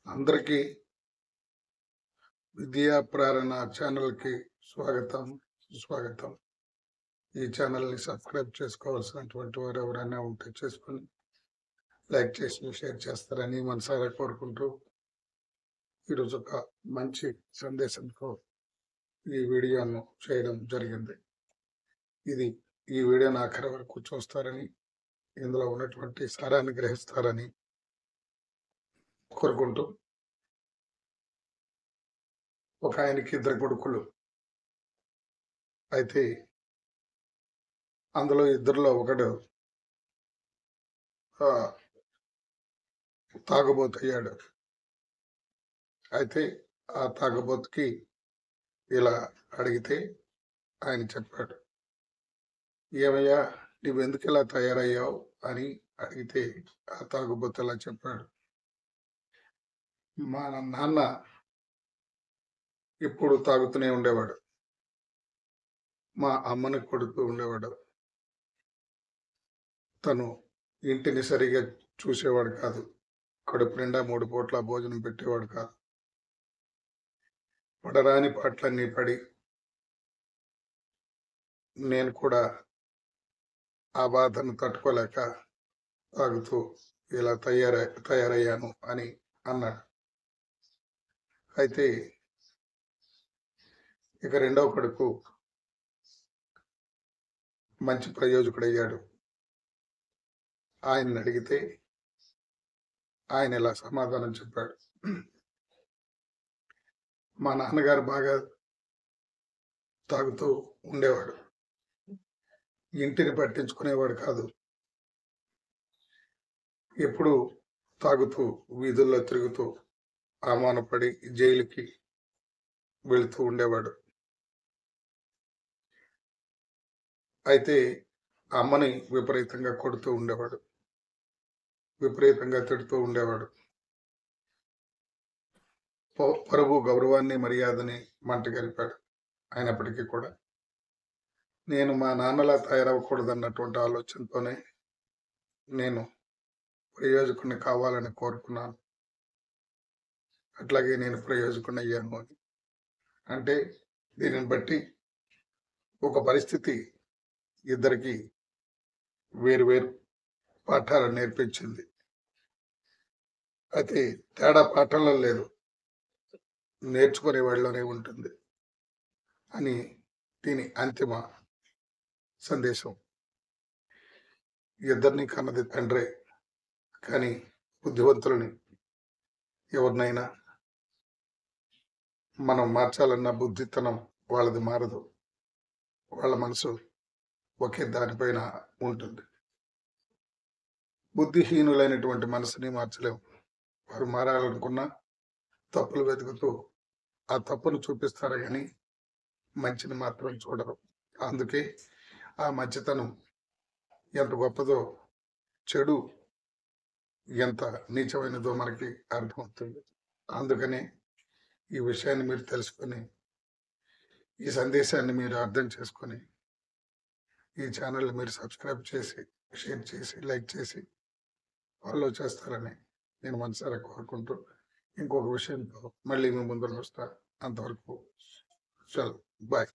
అందరికీ విద్యా ప్రేరణ ఛానల్కి స్వాగతం, సుస్వాగతం. ఈ ఛానల్ని సబ్స్క్రైబ్ చేసుకోవాల్సినటువంటి వారు ఎవరైనా ఉంటే చేసుకుని లైక్ చేసి షేర్ చేస్తారని మనసారా కోరుకుంటూ ఈరోజు ఒక మంచి సందేశంతో ఈ వీడియోను చేయడం జరిగింది. ఈ వీడియోను ఆఖరి వరకు చూస్తారని, ఇందులో ఉన్నటువంటి సారాన్ని గ్రహిస్తారని కోరుకుంటూ, ఒక ఆయనకి 2 కొడుకులు. అయితే అందులో ఇద్దరిలో ఒకడు తాగుబోతయ్యాడు. అయితే ఆ తాగుబోతుకి ఇలా అడిగితే ఆయన చెప్పాడు, ఏమయ్యా నువ్వెందుకు ఇలా తయారయ్యావు అని అడిగితే ఆ తాగుబోతు ఇలా చెప్పాడు, మా నాన్న ఎప్పుడు తాగుతూనే ఉండేవాడు, మా అమ్మని కొడుతూ ఉండేవాడు, తను ఇంటిని సరిగా చూసేవాడు కాదు, కడుపు నిండా 3 పూట్ల భోజనం పెట్టేవాడు కాదు, పడరాని పాటలన్నీ పడి నేను కూడా ఆ బాధను తట్టుకోలేక తాగుతూ ఇలా తయారయ్యాను అని అన్నాడు. అయితే ఇక రెండవ కొడుకు మంచి ప్రయోజకుడయ్యాడు. ఆయన్ని అడిగితే ఆయన ఇలా సమాధానం చెప్పాడు, మా నాన్నగారు బాగా తాగుతూ ఉండేవాడు, ఇంటిని పట్టించుకునేవాడు కాదు, ఎప్పుడు తాగుతూ వీధుల్లో తిరుగుతూ అవమానపడి జైలుకి వెళుతూ ఉండేవాడు. అయితే అమ్మని విపరీతంగా కొడుతూ ఉండేవాడు, విపరీతంగా తిడుతూ ఉండేవాడు, పరువు గౌరవాన్ని మర్యాదని మంట గలిపాడు. అయినప్పటికీ కూడా నేను మా నాన్నలా తయారవ్వకూడదన్నటువంటి ఆలోచనతోనే నేను ప్రయోజకుడిని కావాలని కోరుకున్నాను. అట్లాగే నేను ప్రయోజకుడిని అయ్యాను అని. అంటే దీనిని బట్టి ఒక పరిస్థితి ఇద్దరికి వేరు పాఠాలు నేర్పించింది. అయితే తేడా పాఠంలో లేదు, నేర్చుకునే వాళ్ళలోనే ఉంటుంది అని దీని అంతిమ సందేశం. ఇద్దరిని కన్నది తండ్రే, కానీ బుద్ధివంతులని ఎవరినైనా మనం మార్చాలన్న బుద్ధితనం వాళ్ళది మారదు, వాళ్ళ మనసు ఒకే దానిపైన ఉంటుంది. బుద్ధిహీనులైనటువంటి మనసుని మార్చలేము. వారు మారాలనుకున్నా తప్పులు వెతుకుతూ ఆ తప్పును చూపిస్తారు కానీ మంచిని మాత్రం చూడరు. అందుకే ఆ మంచితనం ఎంత గొప్పదో, చెడు ఎంత నీచమైనదో మనకి అర్థమవుతుంది. అందుకనే ఈ విషయాన్ని మీరు తెలుసుకొని, ఈ సందేశాన్ని మీరు అర్థం చేసుకొని, ఈ ఛానల్ని మీరు సబ్స్క్రైబ్ చేసి, షేర్ చేసి, లైక్ చేసి ఫాలో చేస్తారని నేను మనసారా కోరుకుంటూ, ఇంకొక విషయంతో మళ్ళీ మీ ముందరకు వస్తా. అంతవరకు చలో, బాయ్.